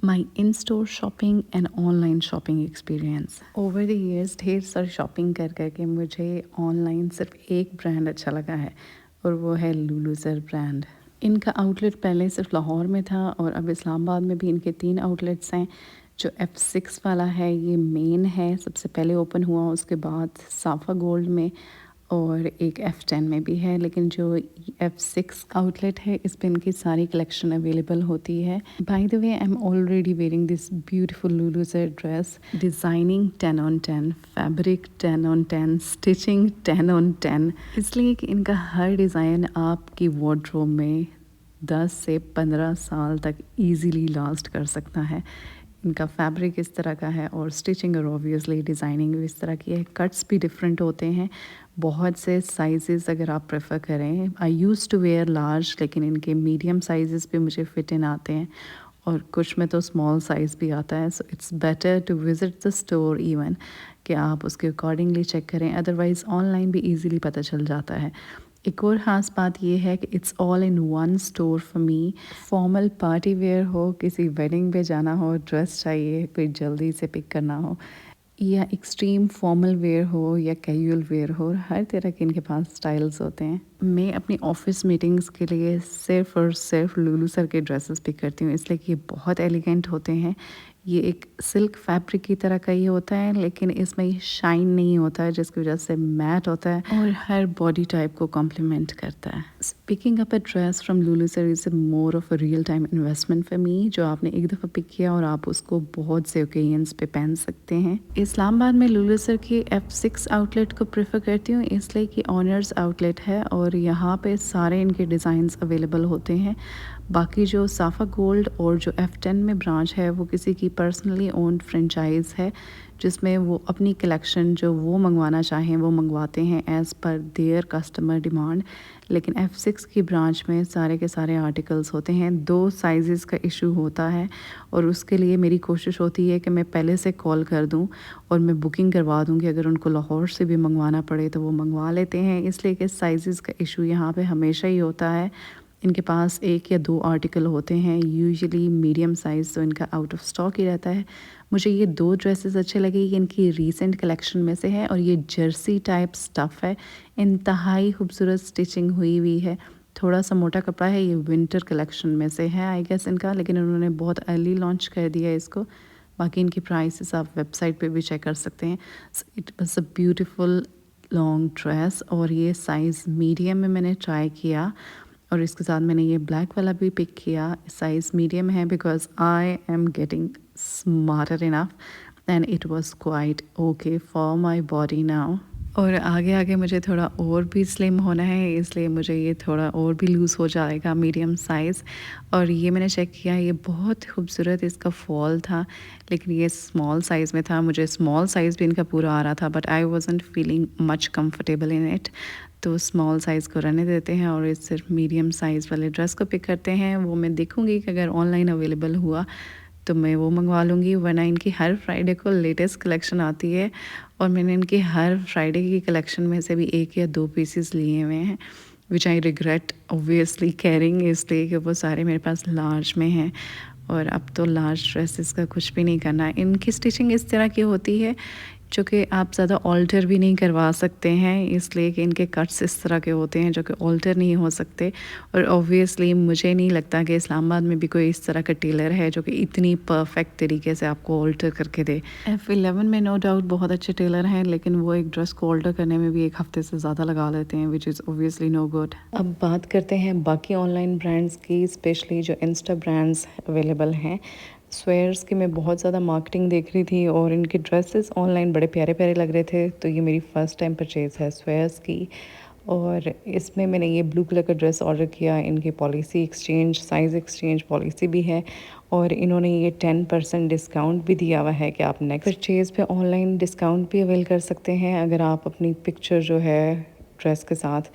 My in store shopping and online shopping experience. Over the years ढेर सारी shopping कर करके मुझे ऑनलाइन सिर्फ एक ब्रांड अच्छा लगा है और वो है लुलुज़र ब्रांड। इनका आउटलेट पहले सिर्फ लाहौर में था और अब इस्लामाबाद में भी इनके 3 आउटलेट्स हैं। जो F6 वाला है ये मेन है, सबसे पहले ओपन हुआ, उसके बाद साफ़ा गोल्ड में और एक F10 में भी है। लेकिन जो F6 आउटलेट है इस पे इनकी सारी कलेक्शन अवेलेबल होती है। By the way I am already wearing this beautiful Lulusar dress. Designing 10 on 10, fabric 10 on 10, stitching 10 on 10, इसलिए कि इनका हर डिज़ाइन आपकी वार्डरोब में 10 से 15 साल तक इजीली लास्ट कर सकता है। इनका फैब्रिक इस तरह का है और स्टिचिंग और ऑब्वियसली डिज़ाइनिंग भी इस तरह की है। कट्स भी डिफरेंट होते हैं, बहुत से साइजेस अगर आप प्रेफर करें। आई यूज़ टू वेयर लार्ज, लेकिन इनके मीडियम साइजेस भी मुझे फिट इन आते हैं और कुछ में तो स्मॉल साइज़ भी आता है। So it's better to visit the store even, कि आप उसके अकॉर्डिंगली चेक करें, अदरवाइज़ ऑनलाइन भी ईज़िली पता चल जाता है। एक और ख़ास बात यह है कि it's all in one store for me. Formal party wear हो, किसी वेडिंग पे जाना हो, ड्रेस चाहिए, कोई जल्दी से पिक करना हो, या एक्सट्रीम फॉर्मल वेयर हो या कैजुअल वेयर हो, हर तरह के इनके पास स्टाइल्स होते हैं। मैं अपनी ऑफिस मीटिंग्स के लिए सिर्फ़ और सिर्फ लुलु सर के ड्रेसेस पिक करती हूँ, इसलिए कि ये बहुत एलिगेंट होते हैं। ये एक सिल्क फैब्रिक की तरह का ही होता है, लेकिन इसमें ये शाइन नहीं होता है, जिसकी वजह से मैट होता है और हर बॉडी टाइप को कॉम्प्लीमेंट करता है। Picking up a dress from Lulu sir is more of a real time investment for me, जो आपने एक दफ़ा पिक किया और आप उसको बहुत से ओकेजन्स पे पहन सकते हैं। इस्लामाबाद में लुलु सर की F6 आउटलेट को प्रेफर करती हूँ, इसलिए कि ऑनर्स आउटलेट है और यहाँ पे सारे इनके डिज़ाइंस अवेलेबल होते हैं। बाकी जो साफ़ा गोल्ड और जो F10 में ब्रांच है वो किसी की पर्सनली ओन्ड फ्रेंचाइज है, जिसमें वो अपनी कलेक्शन जो वो मंगवाना चाहें वो मंगवाते हैं as per there customer demand. लेकिन F6 की ब्रांच में सारे के सारे आर्टिकल्स होते हैं। 2 साइज़ का इशू होता है और उसके लिए मेरी कोशिश होती है कि मैं पहले से कॉल कर दूं और मैं बुकिंग करवा दूं कि अगर उनको लाहौर से भी मंगवाना पड़े तो वो मंगवा लेते हैं, इसलिए कि साइज़ का इशू यहाँ पे हमेशा ही होता है। इनके पास 1 या 2 आर्टिकल होते हैं, यूजुअली मीडियम साइज़, तो इनका आउट ऑफ स्टॉक ही रहता है। मुझे ये 2 ड्रेसेस अच्छे लगे, ये इनकी रीसेंट कलेक्शन में से है और ये जर्सी टाइप स्टफ़ है, इंतहाई खूबसूरत स्टिचिंग हुई हुई है। थोड़ा सा मोटा कपड़ा है, ये विंटर कलेक्शन में से है आई गेस इनका, लेकिन उन्होंने बहुत अर्ली लॉन्च कर दिया है इसको। बाकी इनकी प्राइसेस आप वेबसाइट पे भी चेक कर सकते हैं। It was a beautiful long dress और ये साइज़ मीडियम में मैंने ट्राई किया और इसके साथ मैंने ये ब्लैक वाला भी पिक किया। साइज़ मीडियम है because I am getting smarter enough and it was quite okay for my body now. और आगे आगे मुझे थोड़ा और भी स्लिम होना है, इसलिए मुझे ये थोड़ा और भी लूज़ हो जाएगा, मीडियम साइज़। और ये मैंने चेक किया, ये बहुत खूबसूरत इसका फॉल था, लेकिन ये स्मॉल साइज़ में था। मुझे स्मॉल साइज़ भी इनका पूरा आ रहा था, but I wasn't feeling much comfortable in it, तो स्मॉल साइज़ को रहने देते हैं और इस सिर्फ मीडियम साइज़ वाले ड्रेस को पिक करते हैं। वो मैं देखूँगी कि अगर ऑनलाइन अवेलेबल हुआ तो मैं वो मंगवा लूँगी, वरना इनकी हर फ्राइडे को लेटेस्ट कलेक्शन आती है और मैंने इनकी हर फ्राइडे की कलेक्शन में से भी 1 या 2 पीसेस लिए हुए हैं, विच आई रिग्रेट ऑब्वियसली कैरिंग, इसलिए कि वो सारे मेरे पास लार्ज में हैं और अब तो लार्ज ड्रेसेस का कुछ भी नहीं करना। इनकी स्टिचिंग इस तरह की होती है जो कि आप ज़्यादा ऑल्टर भी नहीं करवा सकते हैं, इसलिए कि इनके कट्स इस तरह के होते हैं जो कि ऑल्टर नहीं हो सकते। और ऑब्वियसली मुझे नहीं लगता कि इस्लामाबाद में भी कोई इस तरह का टेलर है जो कि इतनी परफेक्ट तरीके से आपको ऑल्टर करके दे। F11 में नो डाउट बहुत अच्छे टेलर हैं, लेकिन वो एक ड्रेस को ऑल्टर करने में भी 1 हफ्ते से ज़्यादा लगा लेते हैं, which is obviously no good. अब बात करते हैं बाकी ऑनलाइन ब्रांड्स की, स्पेशली जो इंस्टा ब्रांड्स अवेलेबल हैं। स्वेयर्स की मैं बहुत ज़्यादा मार्केटिंग देख रही थी और इनके ड्रेसेस ऑनलाइन बड़े प्यारे प्यारे लग रहे थे, तो ये मेरी फ़र्स्ट टाइम परचेज़ है स्वेयर्स की। और इसमें मैंने ये ब्लू कलर का ड्रेस ऑर्डर किया। इनकी policy exchange, size exchange policy भी है और इन्होंने ये 10% डिस्काउंट भी दिया हुआ है कि आप नेक्स्ट परचेज़ पे ऑनलाइन डिस्काउंट भी अवेल कर सकते हैं अगर आप अपनी पिक्चर जो है ड्रेस के साथ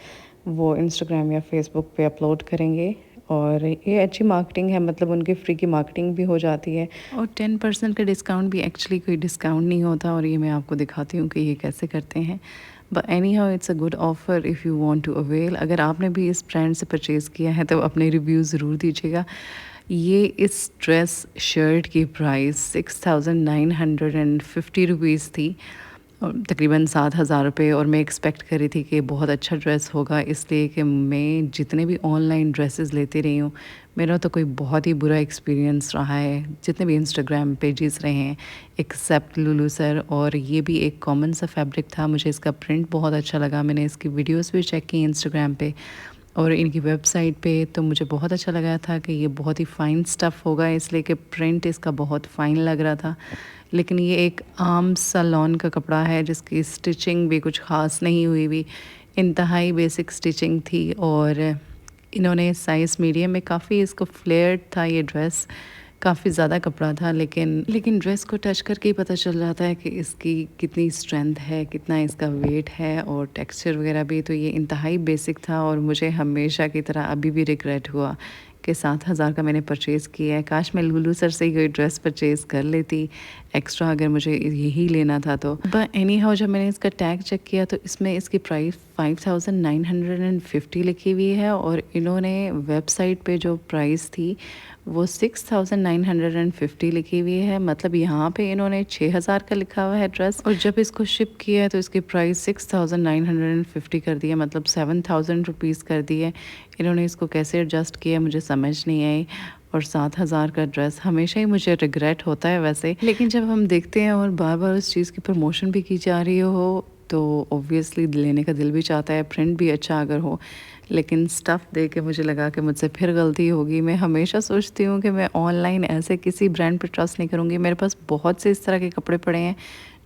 वो इंस्टाग्राम या फेसबुक पे अपलोड करेंगे। और ये अच्छी मार्केटिंग है, मतलब उनके फ्री की मार्केटिंग भी हो जाती है। और 10% का डिस्काउंट भी एक्चुअली कोई डिस्काउंट नहीं होता, और ये मैं आपको दिखाती हूँ कि ये कैसे करते हैं। But anyhow it's a good offer if you want to avail. अगर आपने भी इस ब्रांड से परचेज़ किया है तो अपने रिव्यू ज़रूर दीजिएगा, ये इस ड्रेस शर्ट की प्राइस 6,950 रुपीज़ थी, तकरीबन 7,000 रुपये। और मैं एक्सपेक्ट कर रही थी कि बहुत अच्छा ड्रेस होगा, इसलिए कि मैं जितने भी ऑनलाइन ड्रेसेस लेती रही हूँ, मेरा तो कोई बहुत ही बुरा एक्सपीरियंस रहा है जितने भी इंस्टाग्राम पेजेस रहे हैं, एक्सेप्ट लुलू सर। और ये भी एक कॉमन सा फैब्रिक था, मुझे इसका प्रिंट बहुत अच्छा लगा। मैंने इसकी वीडियोस भी चेक की इंस्टाग्राम पे और इनकी वेबसाइट पे, तो मुझे बहुत अच्छा लगा था कि ये बहुत ही फ़ाइन स्टफ़ होगा, इसलिए कि प्रिंट इसका बहुत फ़ाइन लग रहा था। लेकिन ये एक आम सा लॉन का कपड़ा है जिसकी स्टिचिंग भी कुछ ख़ास नहीं हुई हुई, इंतहाई बेसिक स्टिचिंग थी। और इन्होंने साइज़ मीडियम में, काफ़ी इसको फ्लेयर्ड था ये ड्रेस, काफ़ी ज़्यादा कपड़ा था, लेकिन ड्रेस को टच करके ही पता चल जाता है कि इसकी कितनी स्ट्रेंथ है, कितना इसका वेट है और टेक्सचर वगैरह भी। तो ये इंतहाई बेसिक था और मुझे हमेशा की तरह अभी भी रिग्रेट हुआ कि 7,000 का मैंने परचेज़ किया है। काश मैं लुलू सर से ही कोई ड्रेस परचेज़ कर लेती एक्स्ट्रा, अगर मुझे यही लेना था तो। बट एनी हाउ, जब मैंने इसका टैग चेक किया तो इसमें इसकी प्राइस 5,950 लिखी हुई है और इन्होंने वेबसाइट पे जो प्राइस थी वो 6,950 लिखी हुई है। मतलब यहाँ पे इन्होंने 6,000 का लिखा हुआ है ड्रेस, और जब इसको शिप किया है तो इसकी प्राइस 6,950 कर दी है, मतलब 7,000 रुपीज़ कर दी है। इन्होंने इसको कैसे एडजस्ट किया मुझे समझ नहीं आई। और 7,000 का ड्रेस, हमेशा ही मुझे रिग्रेट होता है वैसे, लेकिन जब हम देखते हैं और बार बार उस चीज़ की प्रमोशन भी की जा रही हो तो ऑब्वियसली लेने का दिल भी चाहता है, प्रिंट भी अच्छा अगर हो। लेकिन स्टफ़ देख के मुझे लगा कि मुझसे फिर गलती होगी। मैं हमेशा सोचती हूँ कि मैं ऑनलाइन ऐसे किसी ब्रांड पे ट्रस्ट नहीं करूँगी। मेरे पास बहुत से इस तरह के कपड़े पड़े हैं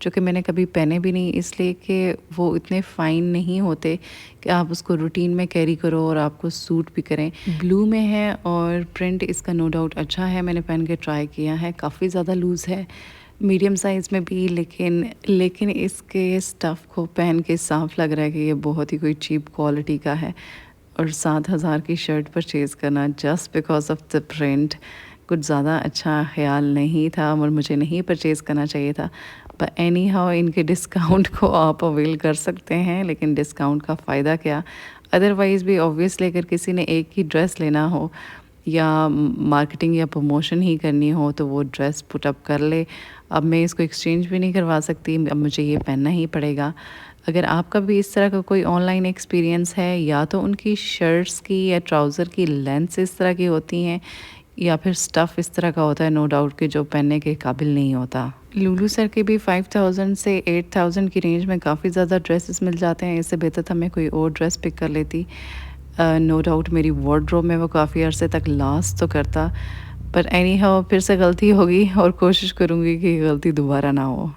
जो कि मैंने कभी पहने भी नहीं, इसलिए कि वो इतने फ़ाइन नहीं होते कि आप उसको रूटीन में कैरी करो और आपको सूट भी करें। ब्लू में है और प्रिंट इसका नो डाउट अच्छा है, मैंने पहन के ट्राई किया है। काफ़ी ज़्यादा लूज़ है मीडियम साइज़ में भी, लेकिन इसके स्टफ़ को पहन के साफ लग रहा है कि ये बहुत ही कोई चीप क्वालिटी का है। और 7,000 की शर्ट परचेज़ करना just because of the print कुछ ज़्यादा अच्छा ख्याल नहीं था और मुझे नहीं परचेज़ करना चाहिए था। पर एनी हाउ, इनके डिस्काउंट को आप अवेल कर सकते हैं, लेकिन डिस्काउंट का फ़ायदा क्या। अदरवाइज़ भी ऑब्वियसली अगर किसी ने एक ही ड्रेस लेना हो या मार्केटिंग या प्रमोशन ही करनी हो तो वो ड्रेस पुट अप कर ले। अब मैं इसको एक्सचेंज भी नहीं करवा सकती, अब मुझे ये पहनना ही पड़ेगा। अगर आपका भी इस तरह का कोई ऑनलाइन एक्सपीरियंस है, या तो उनकी शर्ट्स की या ट्राउज़र की लेंथ्स इस तरह की होती हैं, या फिर स्टफ़ इस तरह का होता है नो डाउट कि जो पहनने के काबिल नहीं होता। लुलू सर के भी 5,000 से 8,000 की रेंज में काफ़ी ज़्यादा ड्रेसेस मिल जाते हैं। इससे बेहतर था मैं कोई और ड्रेस पिक कर लेती। नो डाउट मेरी वार्डरोब में वो काफ़ी अरसे तक लास्ट तो करता, पर एनी हाउ फिर से गलती होगी और कोशिश करूँगी कि गलती दोबारा ना हो।